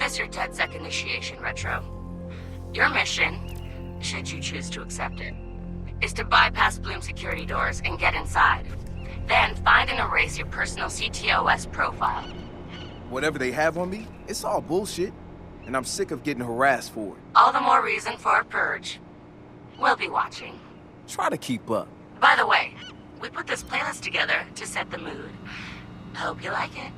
Here's your DedSec initiation, Retro. Your mission, should you choose to accept it, is to bypass Bloom security doors and get inside. Then find and erase your personal CTOS profile. Whatever they have on me, it's all bullshit. And I'm sick of getting harassed for it. All the more reason for a purge. We'll be watching. Try to keep up. By the way, we put this playlist together to set the mood. Hope you like it.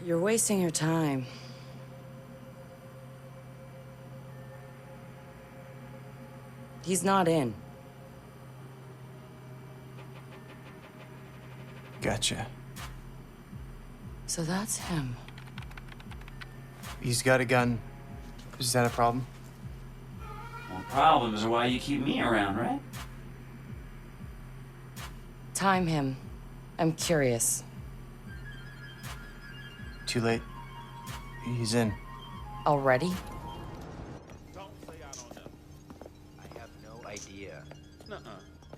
You're wasting your time. He's not in. Gotcha. So that's him. He's got a gun. Is that a problem? Well, problems are why you keep me around, right? Time him. I'm curious. Too late. He's in. Already? Don't say I don't know. I have no idea. Nuh-uh.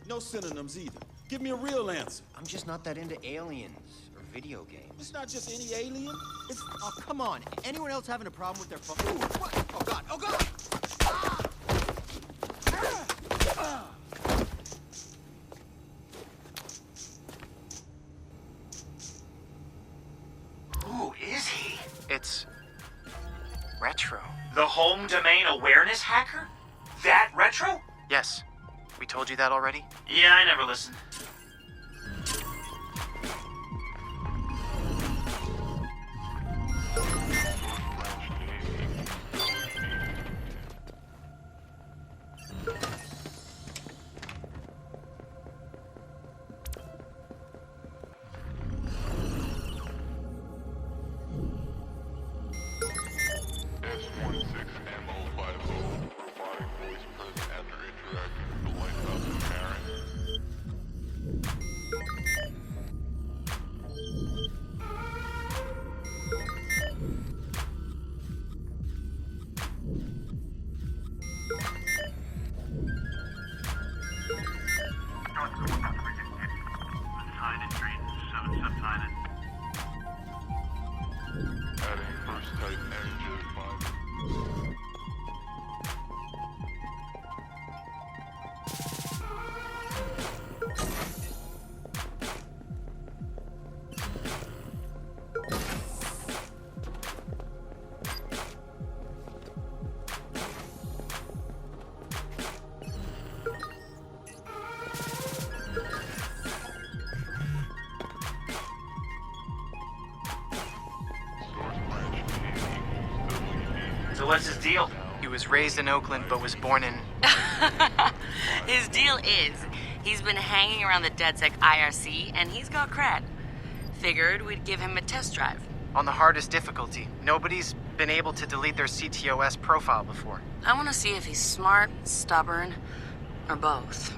No synonyms either. Give me a real answer. I'm just not that into aliens or video games. It's not just any alien. It's Oh, come on. Anyone else having a problem with their phone? Ooh, what? Oh, God. Oh, God! Ah! Ah! Who is he? It's... Retro. The home domain awareness hacker? That Retro? Yes. We told you that already? Yeah, I never listened. what's his deal? He was raised in Oakland but was born in... His deal is, he's been hanging around the DedSec IRC, and he's got cred. Figured we'd give him a test drive. on the hardest difficulty. Nobody's been able to delete their CTOS profile before. I want to see if he's smart, stubborn, or both.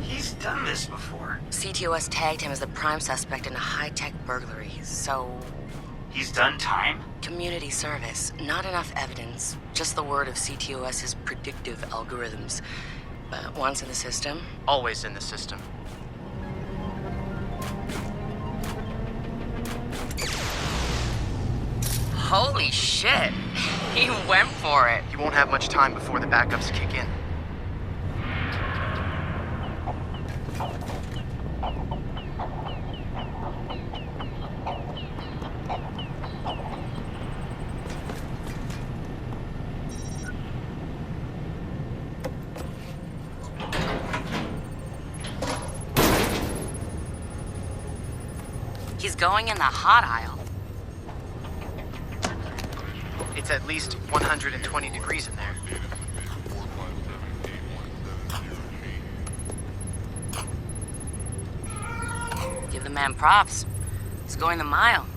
He's done this before. CTOS tagged him as the prime suspect in a high-tech burglary, so... He's done time? Community service. Not enough evidence. Just the word of CTOS's predictive algorithms. But once in the system... Always in the system. Holy shit! He went for it. You won't have much time before the backups kick in. He's going in the hot aisle. It's at least 120 degrees in there. Give the man props. He's going the mile.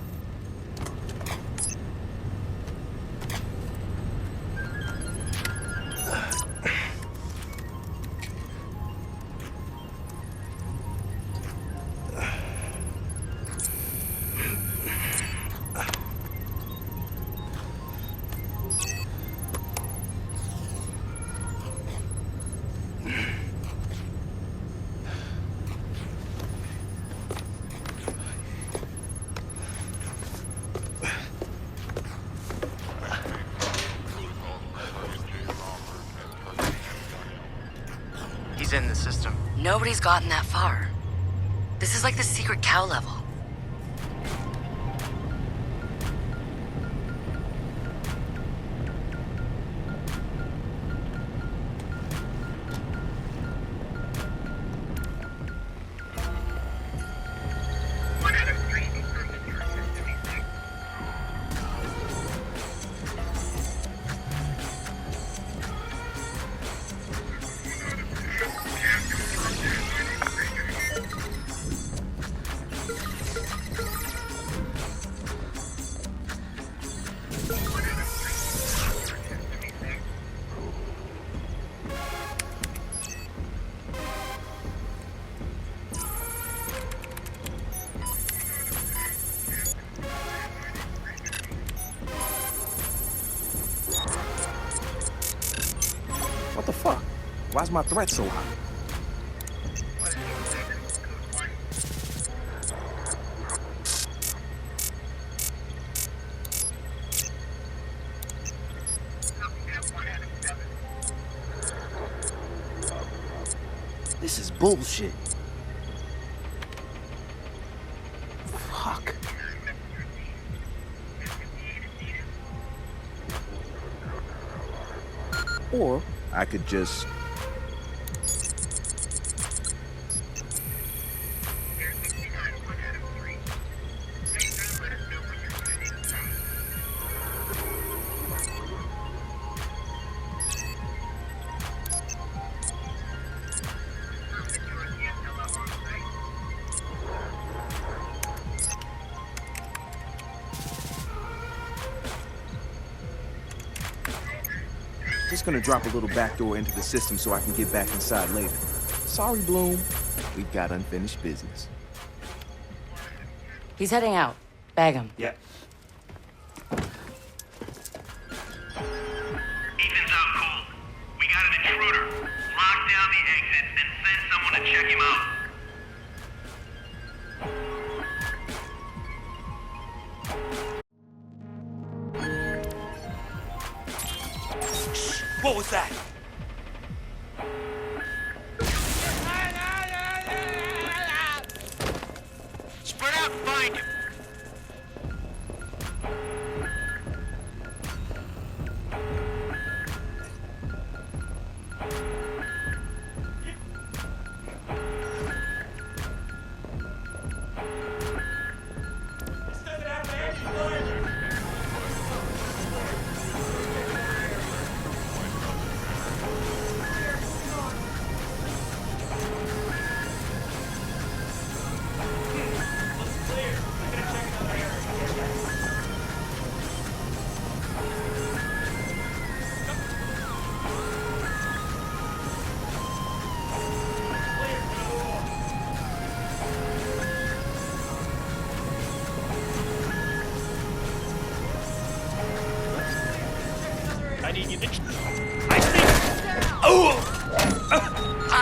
He's in the system. Nobody's gotten that far. This is like the secret cow level. What the fuck? Why's my threat so high? This is bullshit. Fuck. Or I could just... Just gonna drop a little backdoor into the system so I can get back inside later. Sorry, Bloom. We've got unfinished business. He's heading out. Bag him. Yep. Ethan's out cold. We got an intruder. Lock down the exit, then send someone to check him out. What was that? Spread out and find him.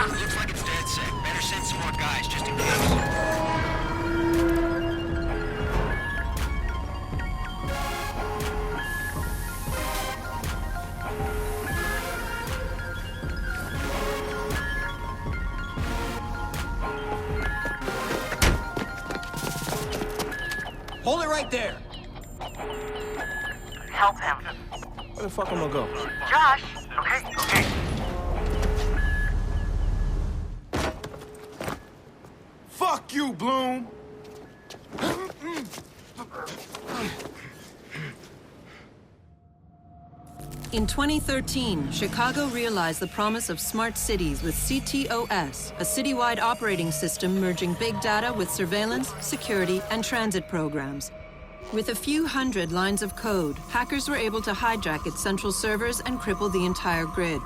Looks like it's DedSec. Better send some more guys just in case. Hold it right there. Help him. Where the fuck am I gonna go? Josh! Okay. Fuck you, Bloom! In 2013, Chicago realized the promise of smart cities with CTOS, a citywide operating system merging big data with surveillance, security, and transit programs. With a few hundred lines of code, hackers were able to hijack its central servers and cripple the entire grid.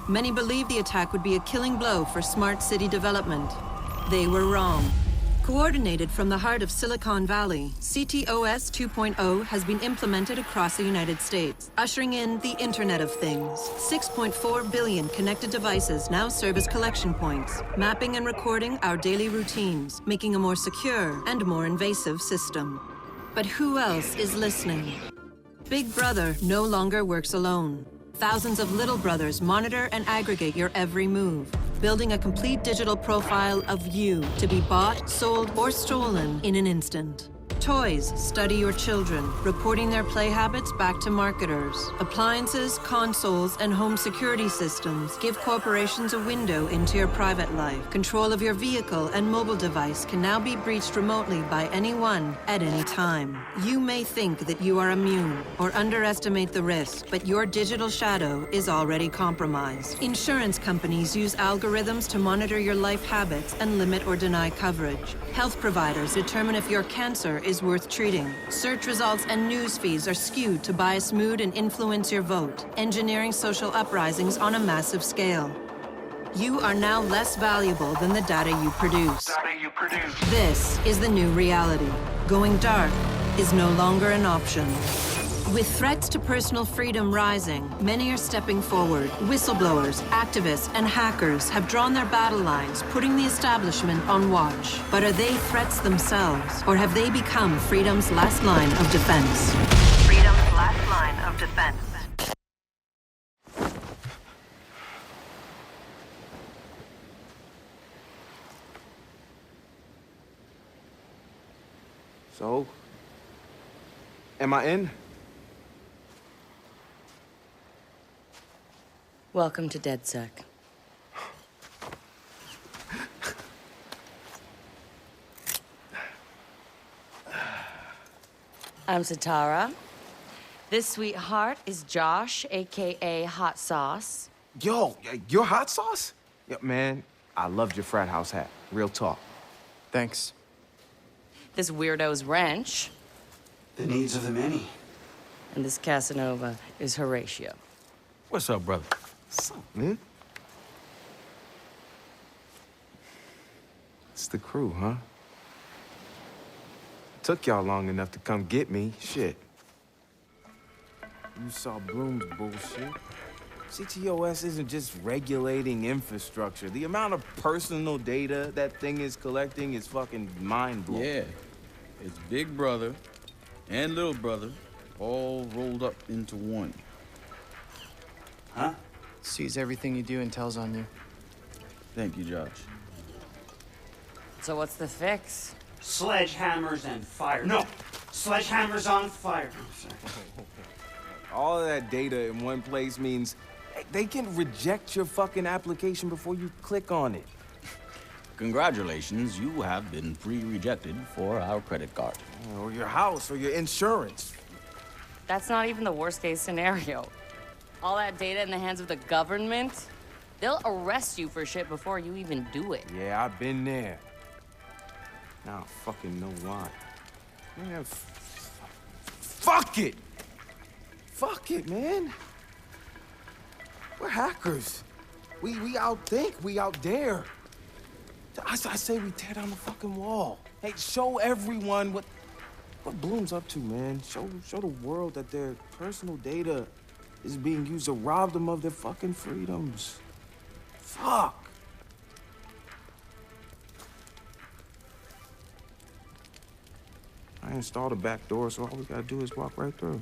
Many believed the attack would be a killing blow for smart city development. They were wrong. Coordinated from the heart of Silicon Valley, CTOS 2.0 has been implemented across the United States, ushering in the Internet of Things. 6.4 billion connected devices now serve as collection points, mapping and recording our daily routines, making a more secure and more invasive system. But who else is listening? Big Brother no longer works alone. Thousands of little brothers monitor and aggregate your every move, building a complete digital profile of you to be bought, sold, or stolen in an instant. Toys study your children, reporting their play habits back to marketers. Appliances, consoles, and home security systems give corporations a window into your private life. Control of your vehicle and mobile device can now be breached remotely by anyone at any time. You may think that you are immune or underestimate the risk, but your digital shadow is already compromised. Insurance companies use algorithms to monitor your life habits and limit or deny coverage. Health providers determine if your cancer is worth treating. Search results and news feeds are skewed to bias mood and influence your vote, engineering social uprisings on a massive scale. You are now less valuable than the data you produce. This is the new reality. Going dark is no longer an option. With threats to personal freedom rising, many are stepping forward. Whistleblowers, activists, and hackers have drawn their battle lines, putting the establishment on watch. But are they threats themselves, or have they become freedom's last line of defense? Freedom's last line of defense. So, am I in? Welcome to DedSec. I'm Satara. This sweetheart is Josh, aka Hot Sauce. Yo, your hot sauce? Yeah, man, I loved your frat house hat. Real talk. Thanks. This weirdo's Wrench. The needs of the many. And this Casanova is Horatio. What's up, brother? What's up, man? It's the crew, huh? Took y'all long enough to come get me. Shit. You saw Bloom's bullshit. CTOS isn't just regulating infrastructure. The amount of personal data that thing is collecting is fucking mind-blowing. Yeah. It's Big Brother and Little Brother all rolled up into one. Huh? Sees everything you do and tells on you. Thank you, Josh. So what's the fix? Sledgehammers and fire. No! Sledgehammers on fire. I'm sorry. All of that data in one place means they can reject your fucking application before you click on it. Congratulations, you have been pre-rejected for our credit card. Or your house, or your insurance. That's not even the worst case scenario. All that data in the hands of the government, they'll arrest you for shit before you even do it. Yeah, I've been there. Now I fucking know why. Man, fuck it! Fuck it, man. We're hackers. We outthink, we outdare. I say we tear down the fucking wall. Hey, show everyone what Bloom's up to, man. Show the world that their personal data is being used to rob them of their fucking freedoms. Fuck. I installed a back door, so all we gotta do is walk right through.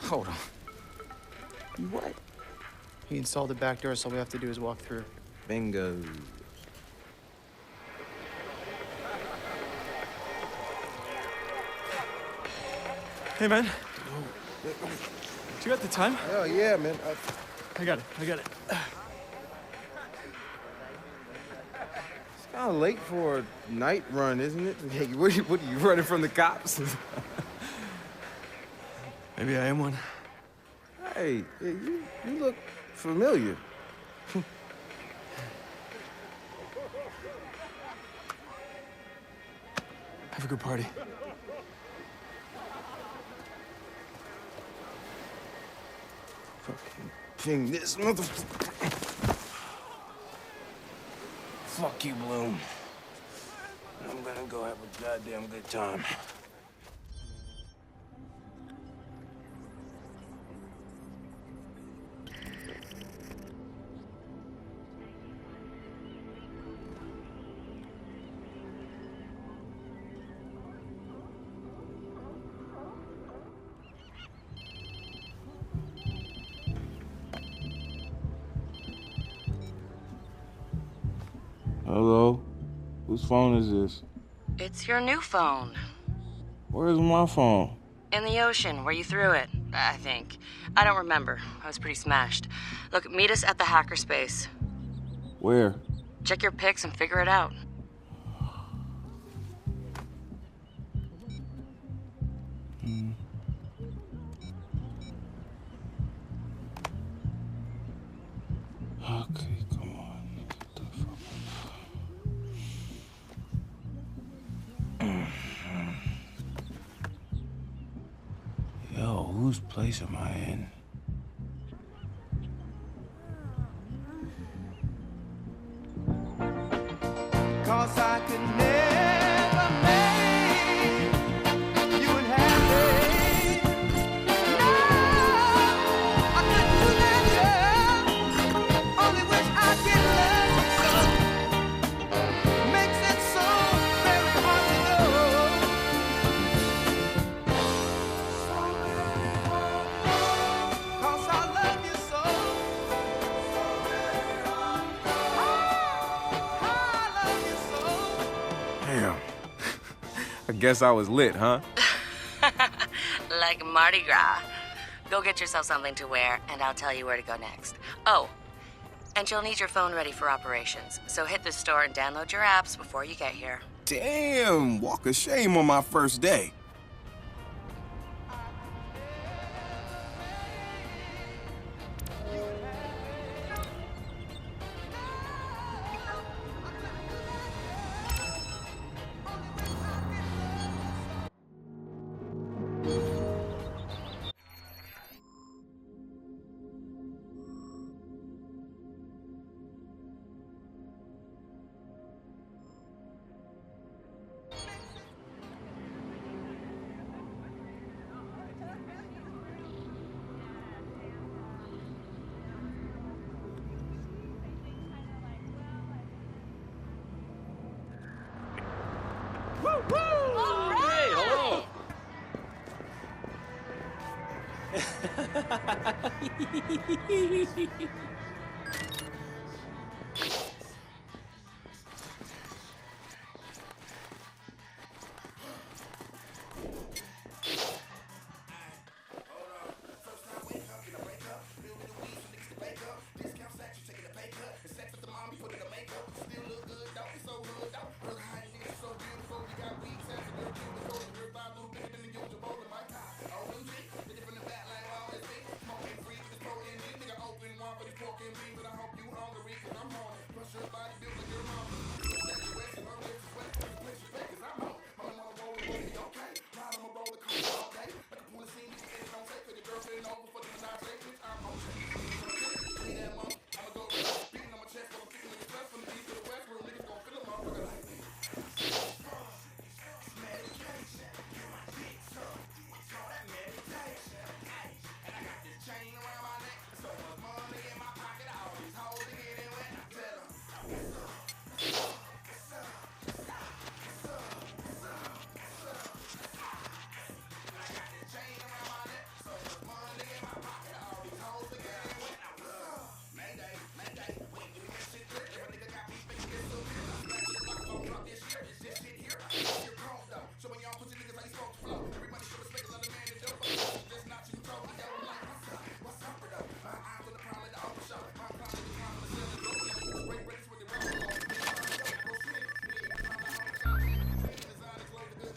Hold on. What? He installed the back door, so all we have to do is walk through. Bingo. Hey, man. Do you got the time? Oh, yeah, man. I got it. It's kind of late for a night run, isn't it? Hey, what are you running from the cops? Maybe I am one. Hey, you look familiar. Have a good party. Fucking ping this motherfucker. Fuck you, Bloom. I'm gonna go have a goddamn good time. Hello? Whose phone is this? It's your new phone. Where's my phone? In the ocean, where you threw it, I think. I don't remember. I was pretty smashed. Look, meet us at the hackerspace. Where? Check your pics and figure it out. Okay, come on. What the fuck? Yo, whose place am I in? Cause I could never make you unhappy. No, I couldn't do that, girl. Only wish I could love you so. Makes it so very hard to know. Cause I love you so. Damn. I guess I was lit, huh? Like Mardi Gras. Go get yourself something to wear, and I'll tell you where to go next. Oh, and you'll need your phone ready for operations, so hit the store and download your apps before you get here. Damn, walk of shame on my first day.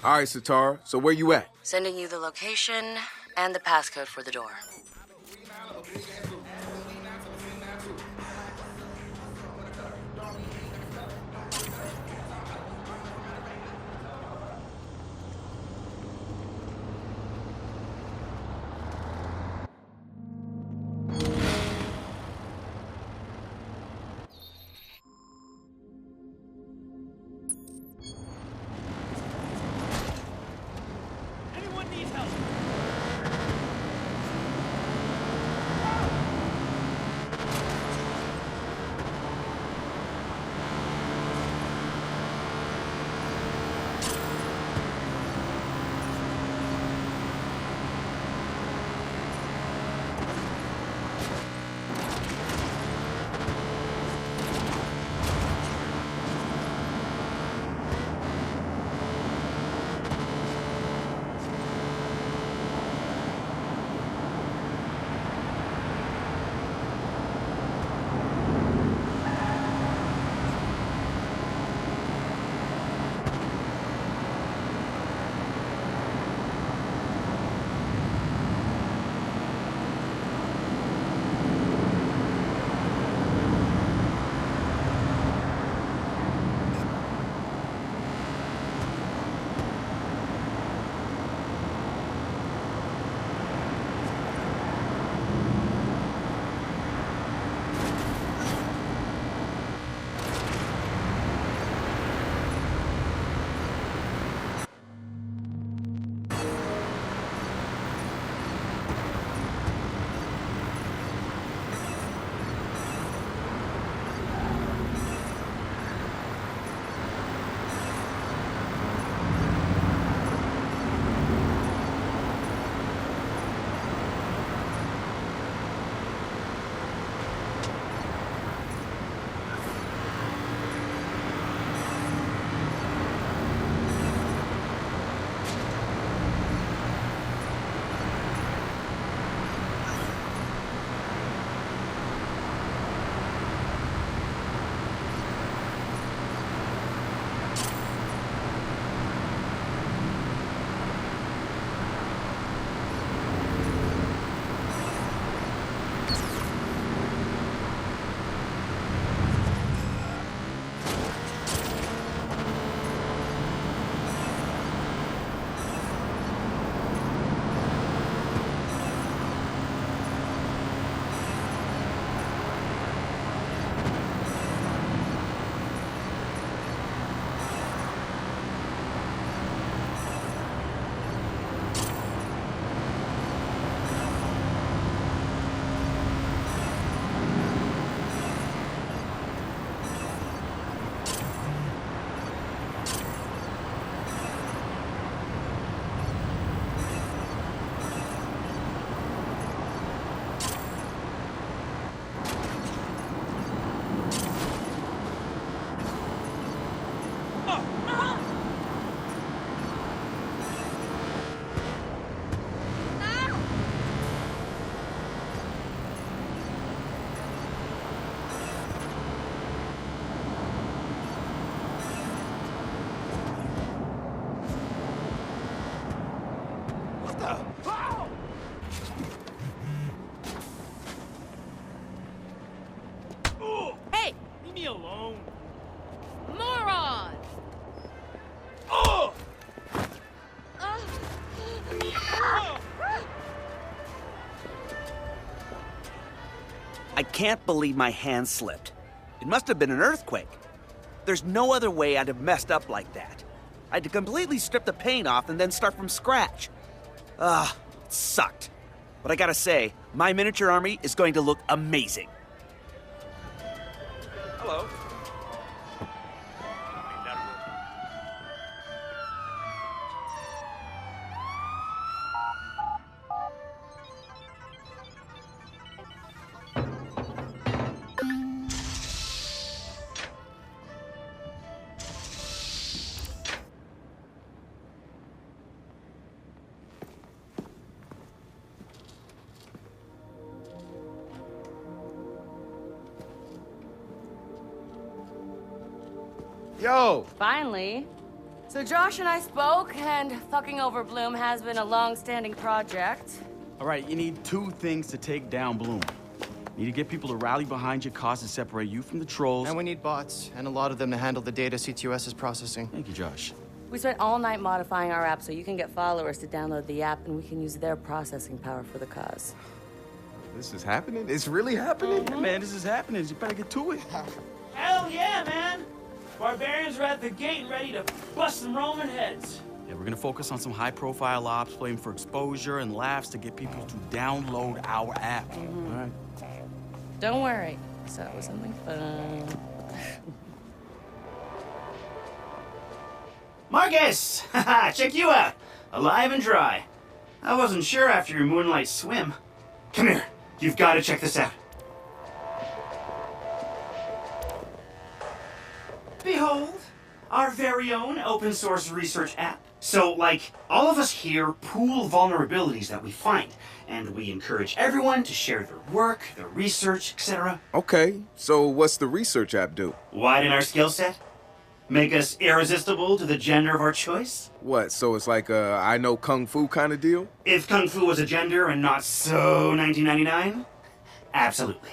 All right, Satara, so where you at? Sending you the location and the passcode for the door. Anyone need help? Hey! Leave me alone. Moron! I can't believe my hand slipped. It must have been an earthquake. There's no other way I'd have messed up like that. I had to completely strip the paint off and then start from scratch. It sucked. But I gotta say, my miniature army is going to look amazing. Hello. Yo! Finally. So Josh and I spoke, and fucking over Bloom has been a long-standing project. All right, you need two things to take down Bloom. You need to get people to rally behind your cause and separate you from the trolls. And we need bots, and a lot of them to handle the data CTOS is processing. Thank you, Josh. We spent all night modifying our app so you can get followers to download the app, and we can use their processing power for the cause. This is happening? It's really happening? Yeah, man, this is happening. You better get to it. Hell yeah, man! Barbarians are at the gate ready to bust some Roman heads. Yeah, we're gonna focus on some high-profile ops, playing for exposure and laughs to get people to download our app. All right. Don't worry. So it was something fun. Marcus! Haha, check you out. Alive and dry. I wasn't sure after your moonlight swim. Come here. You've got to check this out. Behold, our very own open source research app. So, like, all of us here pool vulnerabilities that we find, and we encourage everyone to share their work, their research, etc. Okay, so what's the research app do? Widen our skill set? Make us irresistible to the gender of our choice? What, so it's like a I know Kung Fu kind of deal? If Kung Fu was a gender and not so 1999? Absolutely.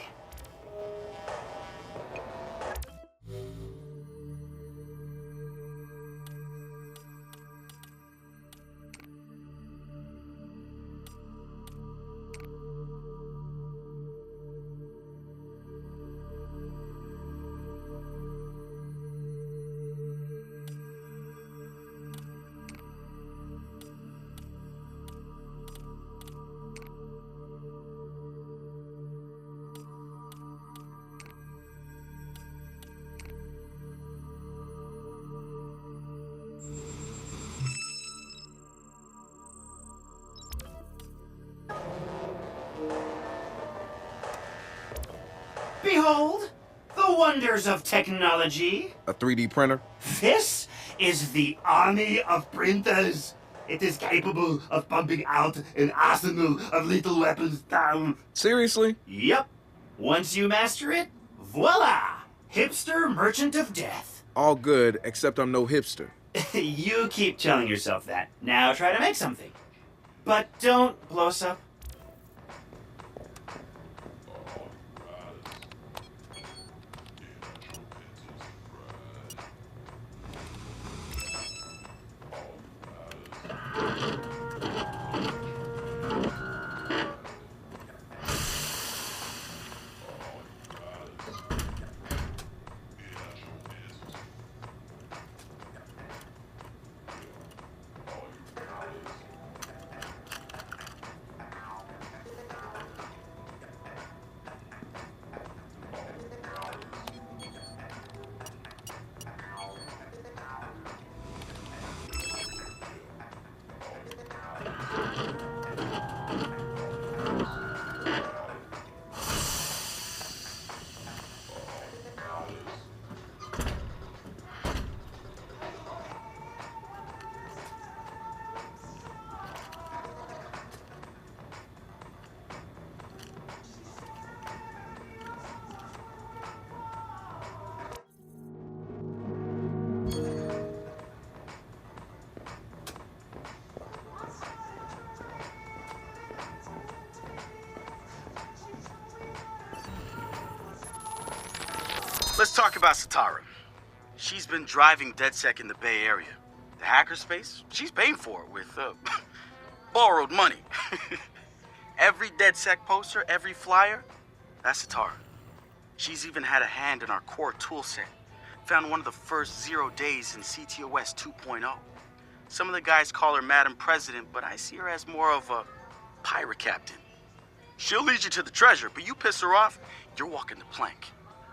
Behold, the wonders of technology. A 3D printer? This is the army of printers. It is capable of pumping out an arsenal of lethal weapons down. Seriously? Yep. Once you master it, voila! Hipster merchant of death. All good, except I'm no hipster. You keep telling yourself that. Now try to make something. But don't blow us up. let's talk about Satara. She's been driving DedSec in the Bay Area. The hackerspace, she's paying for it with, borrowed money. Every DedSec poster, every flyer, that's Satara. She's even had a hand in our core toolset. Found one of the first 0 days in CTOS 2.0. Some of the guys call her Madam President, but I see her as more of a pirate captain. She'll lead you to the treasure, but you piss her off, you're walking the plank.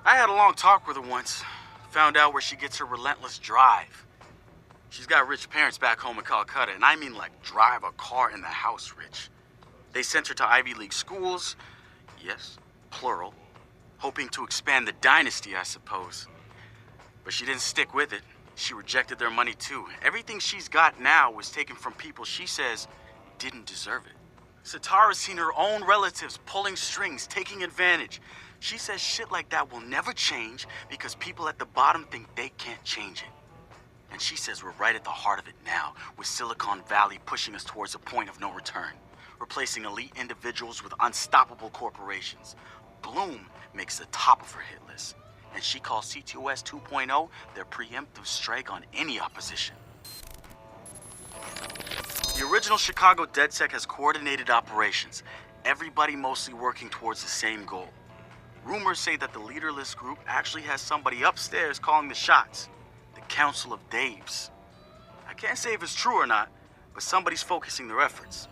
I had a long talk with her once. Found out where she gets her relentless drive. She's got rich parents back home in Calcutta, and I mean like drive a car in the house rich. They sent her to Ivy League schools, yes, plural, hoping to expand the dynasty, I suppose. But she didn't stick with it. She rejected their money too. Everything she's got now was taken from people she says didn't deserve it. Satara's seen her own relatives pulling strings, taking advantage. She says shit like that will never change because people at the bottom think they can't change it. And she says we're right at the heart of it now, with Silicon Valley pushing us towards a point of no return, replacing elite individuals with unstoppable corporations. Bloom makes the top of her hit list, and she calls CTOS 2.0 their preemptive strike on any opposition. The original Chicago DedSec has coordinated operations, everybody mostly working towards the same goal. Rumors say that the leaderless group actually has somebody upstairs calling the shots, the Council of Daves. I can't say if it's true or not, but somebody's focusing their efforts.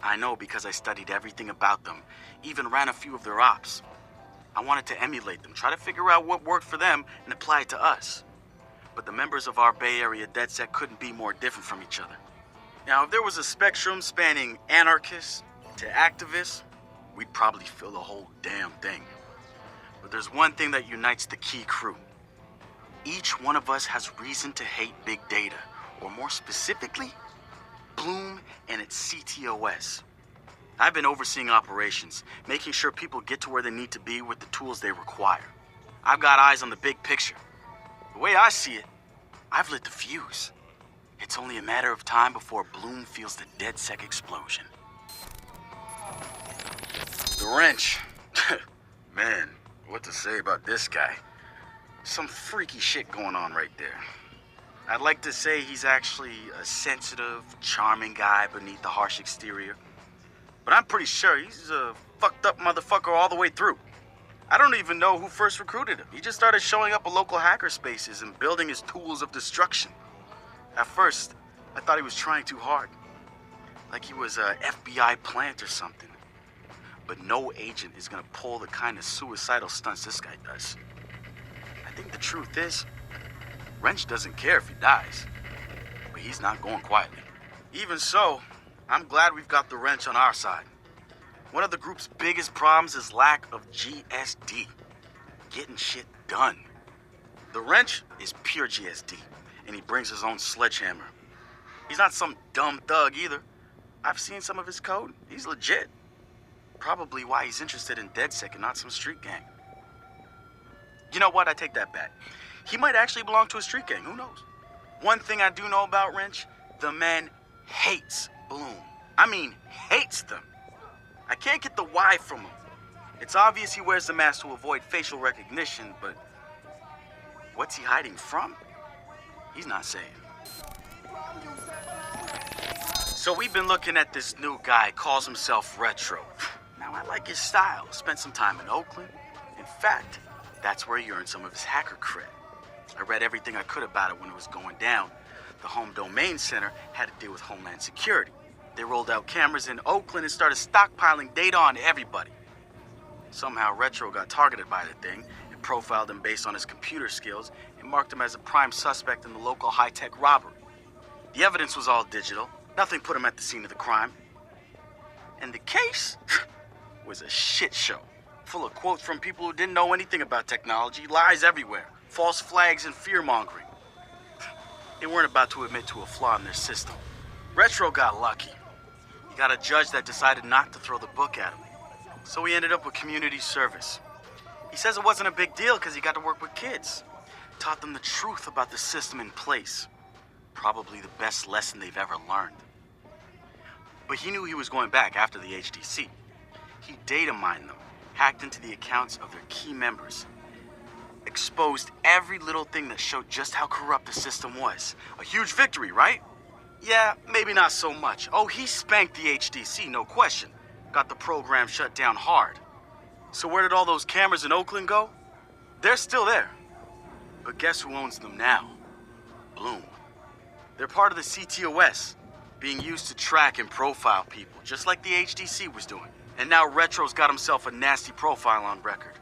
I know because I studied everything about them, even ran a few of their ops. I wanted to emulate them, try to figure out what worked for them and apply it to us. But the members of our Bay Area DedSec couldn't be more different from each other. Now, if there was a spectrum spanning anarchists to activists, we'd probably fill the whole damn thing. But there's one thing that unites the key crew. Each one of us has reason to hate big data, or more specifically, Bloom and its CTOS. I've been overseeing operations, making sure people get to where they need to be with the tools they require. I've got eyes on the big picture. The way I see it, I've lit the fuse. It's only a matter of time before Bloom feels the DedSec explosion. The wrench. Man, what to say about this guy? Some freaky shit going on right there. I'd like to say he's actually a sensitive, charming guy beneath the harsh exterior. But I'm pretty sure he's a fucked up motherfucker all the way through. I don't even know who first recruited him. He just started showing up at local hacker spaces and building his tools of destruction. At first, I thought he was trying too hard. Like he was a FBI plant or something. But no agent is gonna pull the kind of suicidal stunts this guy does. I think the truth is, Wrench doesn't care if he dies. But he's not going quietly. Even so, I'm glad we've got the Wrench on our side. One of the group's biggest problems is lack of GSD. Getting shit done. The Wrench is pure GSD, and he brings his own sledgehammer. He's not some dumb thug either. I've seen some of his code. He's legit. Probably why he's interested in DedSec and not some street gang. You know what? I take that back. He might actually belong to a street gang. Who knows? One thing I do know about Wrench, the man hates Bloom. I mean, hates them. I can't get the why from him. It's obvious he wears the mask to avoid facial recognition, but what's he hiding from? He's not saying. So we've been looking at this new guy, calls himself Retro. Now, I like his style. Spent some time in Oakland. In fact, that's where he earned some of his hacker cred. I read everything I could about it when it was going down. The Home Domain Center had to deal with Homeland Security. They rolled out cameras in Oakland and started stockpiling data on everybody. Somehow Retro got targeted by the thing and profiled him based on his computer skills and marked him as a prime suspect in the local high-tech robbery. The evidence was all digital. Nothing put him at the scene of the crime. And the case was a shit show, full of quotes from people who didn't know anything about technology, lies everywhere, false flags and fear-mongering. They weren't about to admit to a flaw in their system. Retro got lucky. He got a judge that decided not to throw the book at him. So he ended up with community service. He says it wasn't a big deal because he got to work with kids. Taught them the truth about the system in place. Probably the best lesson they've ever learned. But he knew he was going back after the HDC. He data mined them, hacked into the accounts of their key members. exposed every little thing that showed just how corrupt the system was. A huge victory, right? Yeah, maybe not so much. Oh, he spanked the HDC, no question. Got the program shut down hard. So where did all those cameras in Oakland go? They're still there. But guess who owns them now? Bloom. They're part of the CTOS, being used to track and profile people, just like the HDC was doing. And now Retro's got himself a nasty profile on record.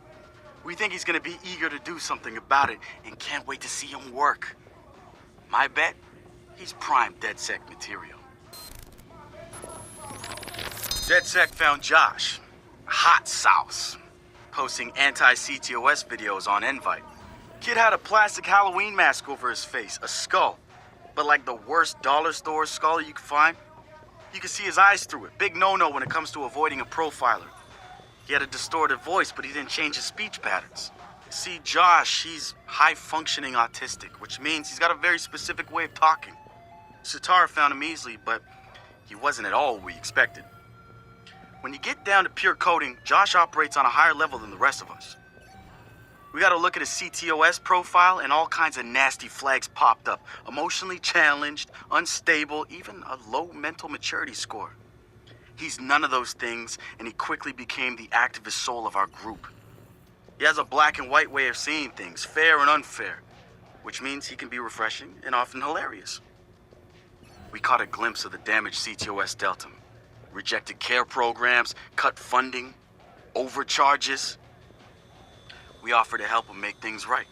We think he's gonna be eager to do something about it and can't wait to see him work. My bet, he's prime DedSec material. DedSec found Josh, hot sauce, posting anti-CTOS videos on Invite. Kid had a plastic Halloween mask over his face, a skull, but like the worst dollar store skull you could find. You could see his eyes through it. Big no-no when it comes to avoiding a profiler. He had a distorted voice, but he didn't change his speech patterns. See, Josh, he's high-functioning autistic, which means he's got a very specific way of talking. Satara found him easily, but he wasn't at all what we expected. When you get down to pure coding, Josh operates on a higher level than the rest of us. We got to look at his CTOS profile, and all kinds of nasty flags popped up. Emotionally challenged, unstable, even a low mental maturity score. He's none of those things, and he quickly became the activist soul of our group. He has a black and white way of seeing things, fair and unfair, which means he can be refreshing and often hilarious. We caught a glimpse of the damaged CTOS dealt him. Rejected care programs, cut funding, overcharges. We offered to help him make things right.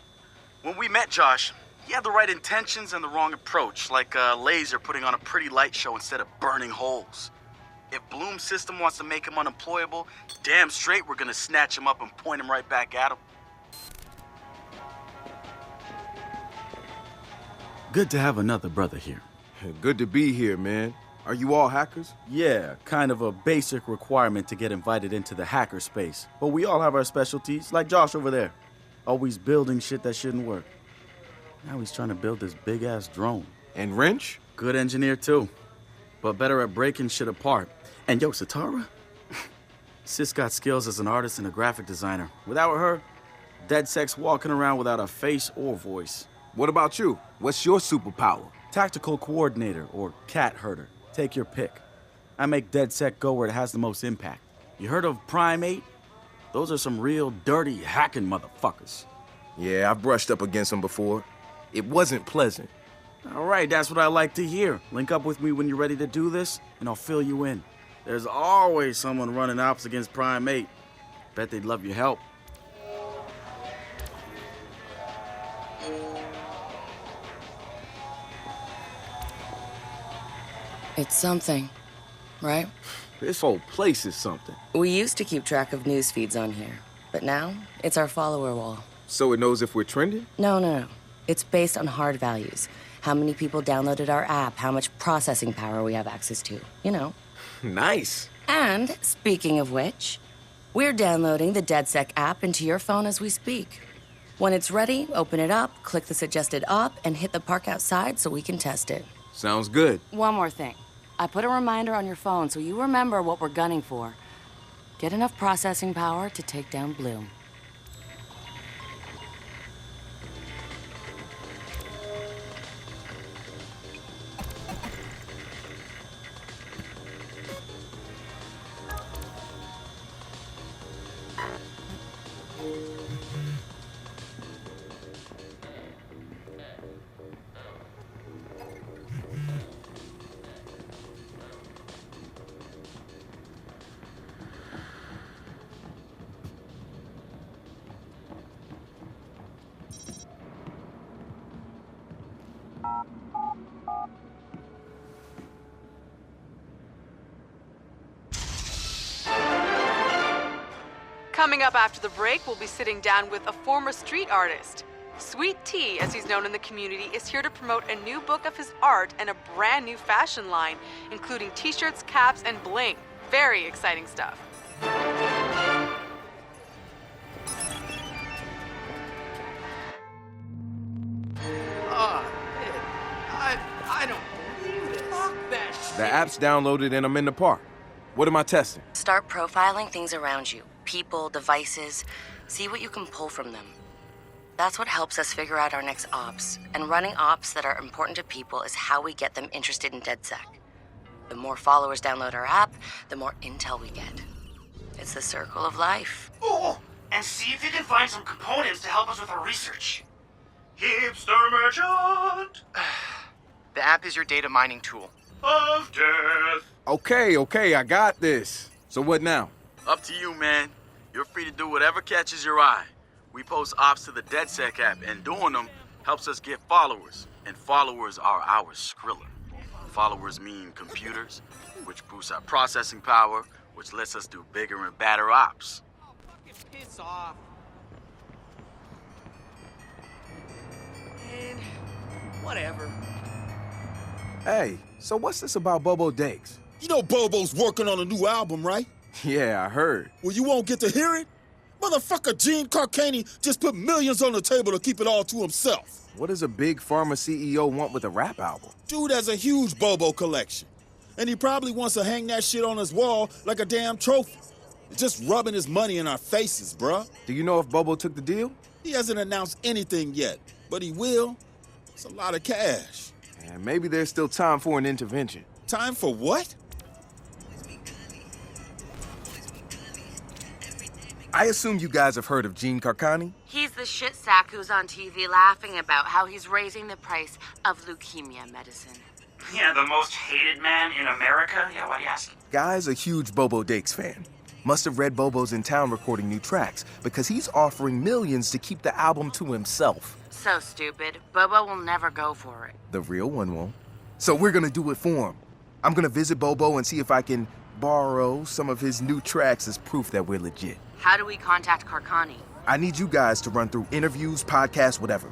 When we met Josh, he had the right intentions and the wrong approach, like a laser putting on a pretty light show instead of burning holes. If Bloom's system wants to make him unemployable, damn straight we're gonna snatch him up and point him right back at him. Good to have another brother here. Good to be here, man. Are you all hackers? Yeah, kind of a basic requirement to get invited into the hacker space. But we all have our specialties, like Josh over there. Always building shit that shouldn't work. Now he's trying to build this big-ass drone. And Wrench? Good engineer, too. But better at breaking shit apart. And yo, Satara? Sis got skills as an artist and a graphic designer. Without her, DedSec's walking around without a face or voice. What about you? What's your superpower? Tactical coordinator or cat herder. Take your pick. I make DedSec go where it has the most impact. You heard of Prime 8? Those are some real dirty hacking motherfuckers. Yeah, I've brushed up against them before. It wasn't pleasant. All right, that's what I like to hear. Link up with me when you're ready to do this, and I'll fill you in. There's always someone running ops against Prime 8. Bet they'd love your help. It's something, right? This whole place is something. We used to keep track of news feeds on here, but now it's our follower wall. So it knows if we're trending? No. It's based on hard values. How many people downloaded our app, how much processing power we have access to, you know. Nice. And, speaking of which, we're downloading the DedSec app into your phone as we speak. When it's ready, open it up, click the suggested op, and hit the park outside so we can test it. Sounds good. One more thing. I put a reminder on your phone so you remember what we're gunning for. Get enough processing power to take down Bloom. Coming up after the break, we'll be sitting down with a former street artist. Sweet Tea, as he's known in the community, is here to promote a new book of his art and a brand new fashion line, including t-shirts, caps, and bling. Very exciting stuff. I don't believe this. Fuck that shit. The app's downloaded and I'm in the park. What am I testing? Start profiling things around you. People, devices. See what you can pull from them. That's what helps us figure out our next ops. And running ops that are important to people is how we get them interested in DedSec. The more followers download our app, the more intel we get. It's the circle of life. Oh, and see if you can find some components to help us with our research. Hipster merchant The app is your data mining tool. of death. Okay, I got this. So what now? Up to you, man. You're free to do whatever catches your eye. We post ops to the DedSec app, and doing them helps us get followers. And followers are our Skriller. Followers mean computers, which boosts our processing power, which lets us do bigger and badder ops. Piss off. And whatever. Hey, so what's this about Bobo Dakes? You know Bobo's working on a new album, right? Yeah, I heard. Well, you won't get to hear it? Motherfucker Gene Carcani just put millions on the table to keep it all to himself. What does a big pharma CEO want with a rap album? Dude has a huge Bobo collection. And he probably wants to hang that shit on his wall like a damn trophy. It's just rubbing his money in our faces, bruh. Do you know if Bobo took the deal? He hasn't announced anything yet, but he will. It's a lot of cash. And maybe there's still time for an intervention. Time for what? I assume you guys have heard of Gene Carcani? He's the shit sack who's on TV laughing about how he's raising the price of leukemia medicine. Yeah, the most hated man in America? Yeah, why do you ask? Guy's a huge Bobo Dakes fan. Must have read Bobo's in town recording new tracks because he's offering millions to keep the album to himself. So stupid. Bobo will never go for it. The real one won't. So we're gonna do it for him. I'm gonna visit Bobo and see if I can borrow some of his new tracks as proof that we're legit. How do we contact Carcani? I need you guys to run through interviews, podcasts, whatever.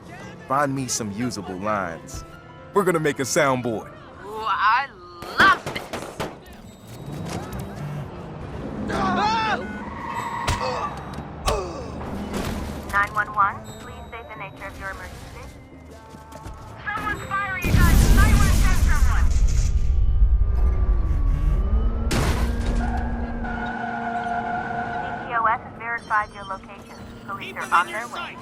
Find me some usable lines. We're gonna make a soundboard. Ooh, I love this. 911, please state the nature of your emergency. Someone's firing, you guys. I want to send someone. CTOS has verified your location. Police are on their way.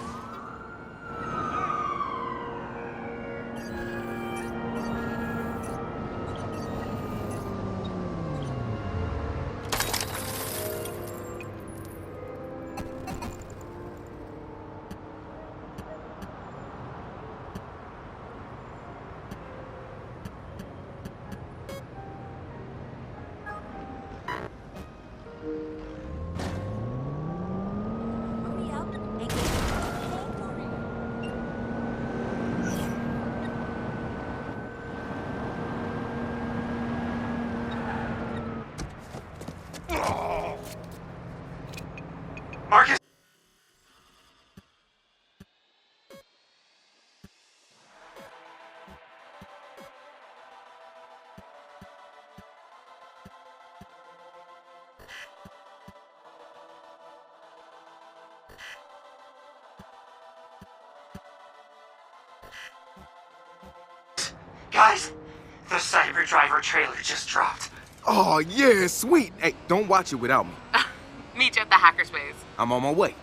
Marcus! Guys, the Cyber Driver trailer just dropped. Oh, yeah, sweet. Hey, don't watch it without me. Meet you at the hackerspace. I'm on my way.